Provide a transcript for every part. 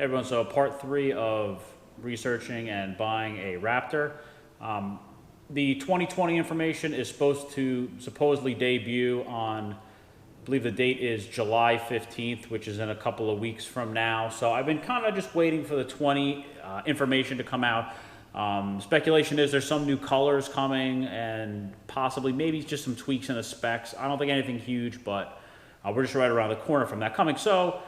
Everyone, so part 3 of researching and buying a Raptor. The 2020 information is supposed to supposedly debut on, I believe the date is July 15th, which is in a couple of weeks from now. So I've been kind of just waiting for the 20 information to come out. Speculation is there's some new colors coming and possibly maybe just some tweaks in the specs. I don't think anything huge, but we're just right around the corner from that coming. So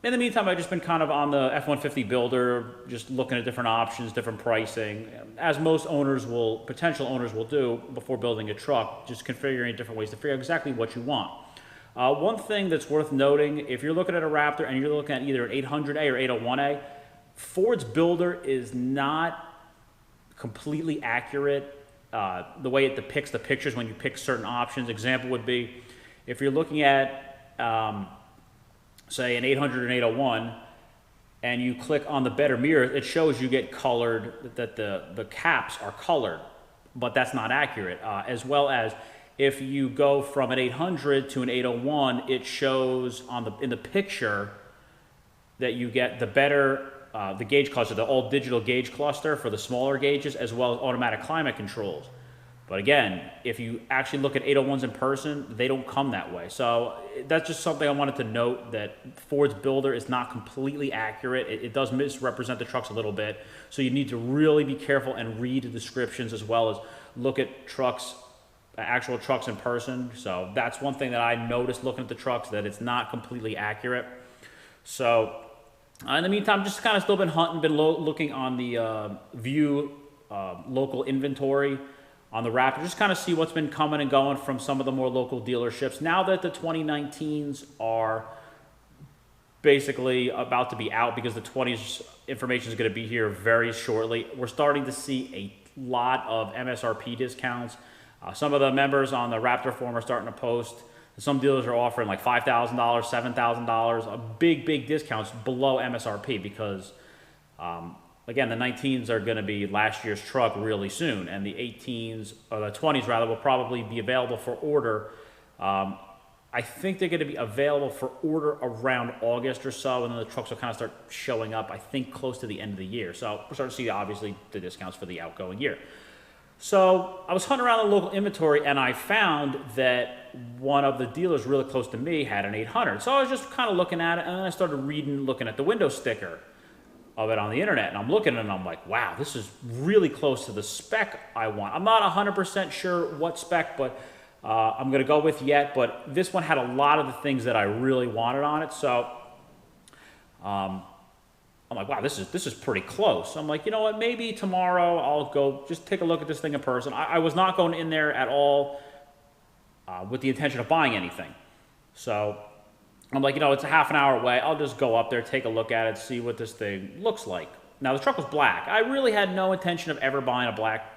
in the meantime, I've just been kind of on the F-150 builder, just looking at different options, different pricing, as most owners will, potential owners will do before building a truck, just configuring different ways to figure out exactly what you want. One thing that's worth noting, if you're looking at a Raptor and you're looking at either an 800A or 801A, Ford's builder is not completely accurate the way it depicts the pictures when you pick certain options. Example would be, if you're looking at say an 800 and 801, and you click on the better mirror, it shows you get colored, that the caps are colored, but that's not accurate. As well as if you go from an 800 to an 801, it shows in the picture that you get the better, the gauge cluster, the all digital gauge cluster for the smaller gauges, as well as automatic climate controls. But again, if you actually look at 801s in person, they don't come that way. So that's just something I wanted to note, that Ford's builder is not completely accurate. It does misrepresent the trucks a little bit. So you need to really be careful and read the descriptions, as well as look at trucks, actual trucks in person. So that's one thing that I noticed looking at the trucks, that it's not completely accurate. So in the meantime, just kind of still been hunting, been looking on the View local inventory on the Raptor, just kind of see what's been coming and going from some of the more local dealerships. Now that the 2019s are basically about to be out, because the 20s information is going to be here very shortly, we're starting to see a lot of MSRP discounts. Some of the members on the Raptor forum are starting to post. Some dealers are offering like $5,000, $7,000, big discounts below MSRP, because again, the 19s are going to be last year's truck really soon, and the 18s, or the 20s rather, will probably be available for order. I think they're going to be available for order around August or so, and then the trucks will kind of start showing up, I think, close to the end of the year. So we're starting to see, obviously, the discounts for the outgoing year. So I was hunting around the local inventory, and I found that one of the dealers really close to me had an 800. So I was just kind of looking at it, and then I started looking at the window sticker of it on the internet, and I'm looking at it and I'm like, wow, this is really close to the spec I want. I'm not 100% sure what spec, but I'm going to go with yet, but this one had a lot of the things that I really wanted on it. So I'm like, wow, this is pretty close. So I'm like, you know what, maybe tomorrow I'll go just take a look at this thing in person. I was not going in there at all with the intention of buying anything. So I'm like, you know, it's a half an hour away. I'll just go up there, take a look at it, see what this thing looks like. Now, the truck was black. I really had no intention of ever buying a black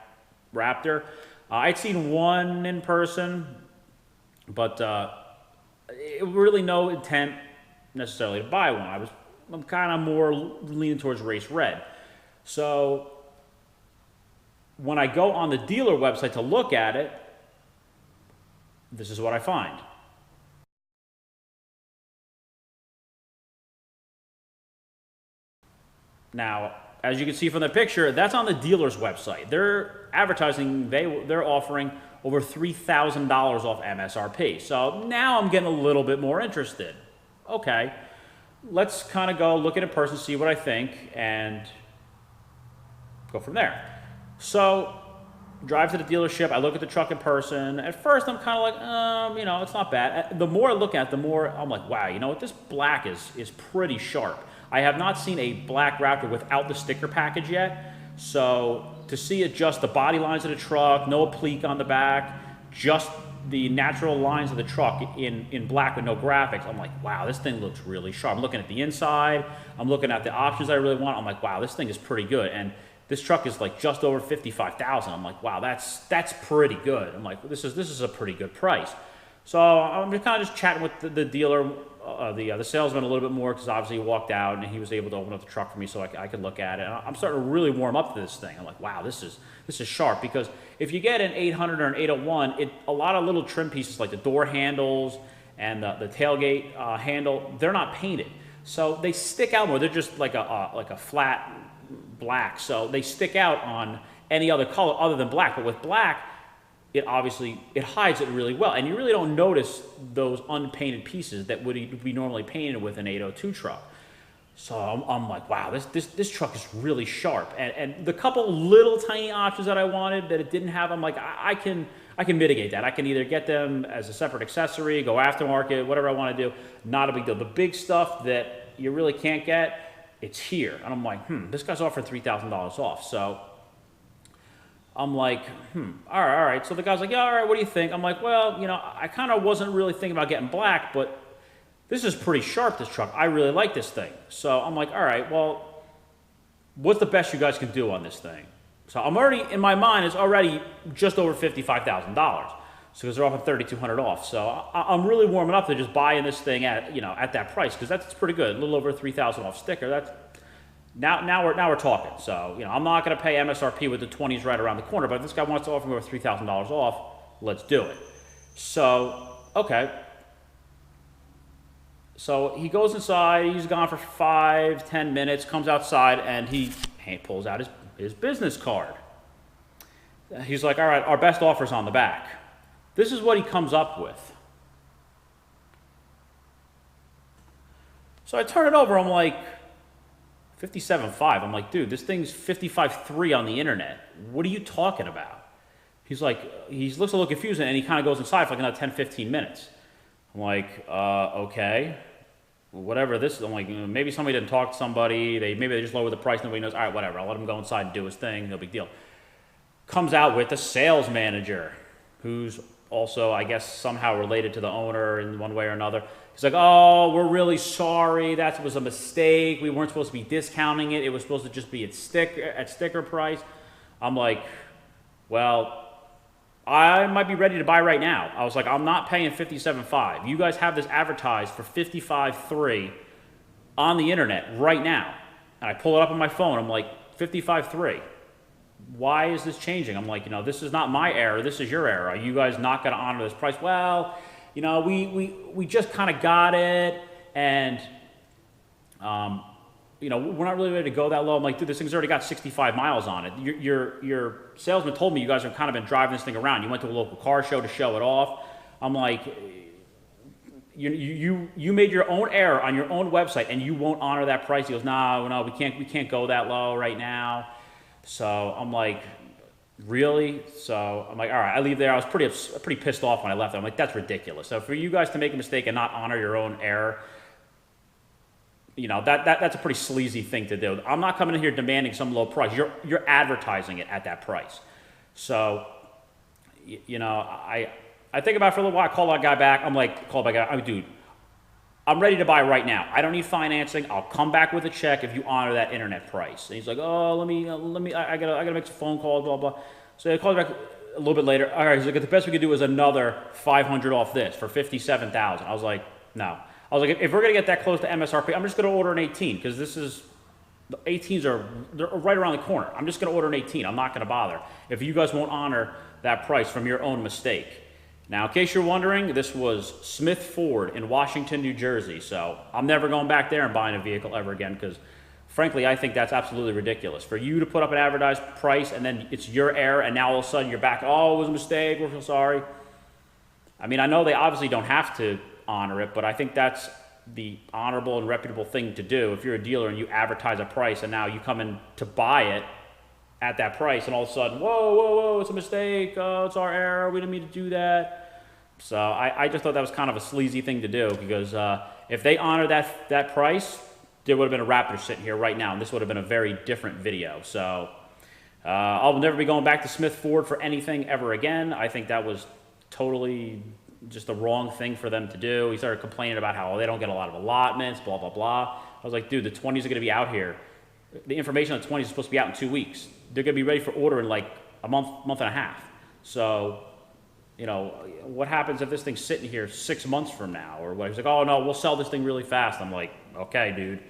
Raptor. I'd seen one in person, but really no intent necessarily to buy one. I'm kind of more leaning towards race red. So when I go on the dealer website to look at it, this is what I find. Now, as you can see from the picture, that's on the dealer's website. They're advertising, they're offering over $3,000 off MSRP. So now I'm getting a little bit more interested. Okay, let's kind of go look at it in person, see what I think, and go from there. So drive to the dealership, I look at the truck in person. At first, I'm kind of like, you know, it's not bad. The more I look at it, the more I'm like, wow, you know what, this black is pretty sharp. I have not seen a black Raptor without the sticker package yet. So to see it, just the body lines of the truck, no applique on the back, just the natural lines of the truck in black with no graphics, I'm like, wow, this thing looks really sharp. I'm looking at the inside, I'm looking at the options I really want. I'm like, wow, this thing is pretty good. And this truck is like just over $55,000. I'm like, wow, that's pretty good. I'm like, this is a pretty good price. So I'm kind of just chatting with the dealer, the salesman a little bit more, because obviously he walked out and he was able to open up the truck for me so I could look at it. And I'm starting to really warm up to this thing. I'm like, wow, this is sharp, because if you get an 800 or an 801, a lot of little trim pieces like the door handles and the tailgate handle, they're not painted. So they stick out more. They're just like a flat black. So they stick out on any other color other than black. But with black, it hides it really well. And you really don't notice those unpainted pieces that would be normally painted with an 802 truck. So I'm like, wow, this truck is really sharp. And the couple little tiny options that I wanted that it didn't have, I'm like, I can mitigate that. I can either get them as a separate accessory, go aftermarket, whatever I want to do. Not a big deal. The big stuff that you really can't get, it's here. And I'm like, this guy's offering $3,000 off. So I'm like, all right. So the guy's like, yeah, all right, what do you think? I'm like, well, I kind of wasn't really thinking about getting black, but this is pretty sharp, this truck. I really like this thing. So I'm like, all right, well, what's the best you guys can do on this thing? So I'm already, in my mind, it's already just over $55,000. So because they're offering $3,200 off. So I'm really warming up to just buying this thing at that price, because that's pretty good. A little over $3,000 off sticker. That's now we're talking. So I'm not going to pay MSRP with the 20s right around the corner, but if this guy wants to offer me over $3,000 off, let's do it. So okay. So he goes inside, he's gone for 5-10 minutes, comes outside, and he pulls out his business card. He's like, all right, our best offer's on the back. This is what he comes up with. So I turn it over, I'm like, 57.5. I'm like, dude, this thing's 55.3 on the internet. What are you talking about? He's like, he looks a little confused, and he kind of goes inside for like another 10-15 minutes. I'm like, okay. Whatever this is, I'm like, maybe somebody didn't talk to somebody, maybe they just lowered the price, nobody knows, all right, whatever, I'll let him go inside and do his thing, no big deal. Comes out with the sales manager, who's also, I guess, somehow related to the owner in one way or another. He's like, oh, we're really sorry, that was a mistake, we weren't supposed to be discounting it, it was supposed to just be at sticker price. I'm like, well, I might be ready to buy right now. I was like, I'm not paying $57.5. You guys have this advertised for $55.3 on the internet right now. And I pull it up on my phone. I'm like, $55.3. Why is this changing? I'm like, this is not my error. This is your error. Are you guys not going to honor this price? Well, we just kind of got it, and we're not really ready to go that low. I'm like, dude, this thing's already got 65 miles on it. Your salesman told me you guys have kind of been driving this thing around. You went to a local car show to show it off. I'm like, you made your own error on your own website, and you won't honor that price. He goes, no, we can't go that low right now. So I'm like, really? So I'm like, all right, I leave there. I was pretty pissed off when I left. I'm like, that's ridiculous. So for you guys to make a mistake and not honor your own error, that's a pretty sleazy thing to do. I'm not coming in here demanding some low price. You're advertising it at that price. So, I think about it for a little while. I call that guy back. I'm like, dude, I'm ready to buy right now. I don't need financing. I'll come back with a check if you honor that internet price. And he's like, oh, let me. I gotta make some phone calls, blah blah. So I called back a little bit later. All right, he's like, the best we could do is another $500 off this for $57,000. I was like, no. I was like, if we're going to get that close to MSRP, I'm just going to order an 18, because the 18s they're right around the corner. I'm just going to order an 18. I'm not going to bother if you guys won't honor that price from your own mistake. Now, in case you're wondering, this was Smith Ford in Washington, New Jersey. So I'm never going back there and buying a vehicle ever again, because frankly, I think that's absolutely ridiculous. For you to put up an advertised price and then it's your error, and now all of a sudden you're back, oh, it was a mistake, we're so sorry. I mean, I know they obviously don't have to honor it, but I think that's the honorable and reputable thing to do. If you're a dealer and you advertise a price and now you come in to buy it at that price, and all of a sudden, whoa, it's a mistake, oh, it's our error, we didn't mean to do that. So I just thought that was kind of a sleazy thing to do, because if they honor that price, there would have been a Raptor sitting here right now, and this would have been a very different video. So I'll never be going back to Smith Ford for anything ever again. I think that was totally just the wrong thing for them to do. He started complaining about how they don't get a lot of allotments, blah, blah, blah. I was like, dude, the 20s are going to be out here. The information on the 20s is supposed to be out in 2 weeks. They're going to be ready for order in like a month and a half. So, what happens if this thing's sitting here 6 months from now? Or what? He's like, oh, no, we'll sell this thing really fast. I'm like, okay, dude,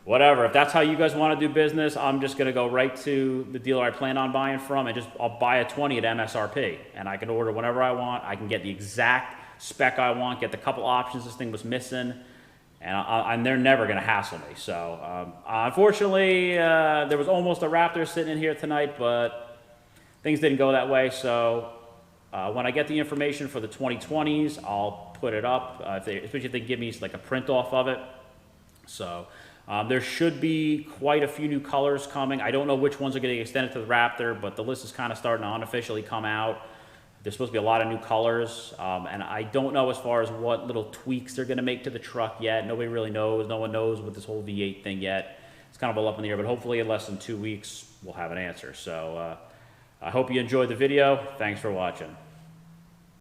whatever. If that's how you guys want to do business, I'm just going to go right to the dealer I plan on buying from, and I'll buy a 20 at MSRP. And I can order whenever I want. I can get the exact spec I want, get the couple options this thing was missing. and they're never going to hassle me. So unfortunately, there was almost a Raptor sitting in here tonight, but things didn't go that way. So when I get the information for the 2020s, I'll put it up, especially if they give me like a print off of it. So there should be quite a few new colors coming. I don't know which ones are getting extended to the Raptor, but the list is kind of starting to unofficially come out. There's supposed to be a lot of new colors, and I don't know as far as what little tweaks they're going to make to the truck yet. Nobody really knows. No one knows with this whole V8 thing yet. It's kind of all up in the air, but hopefully in less than 2 weeks, we'll have an answer. So I hope you enjoyed the video. Thanks for watching.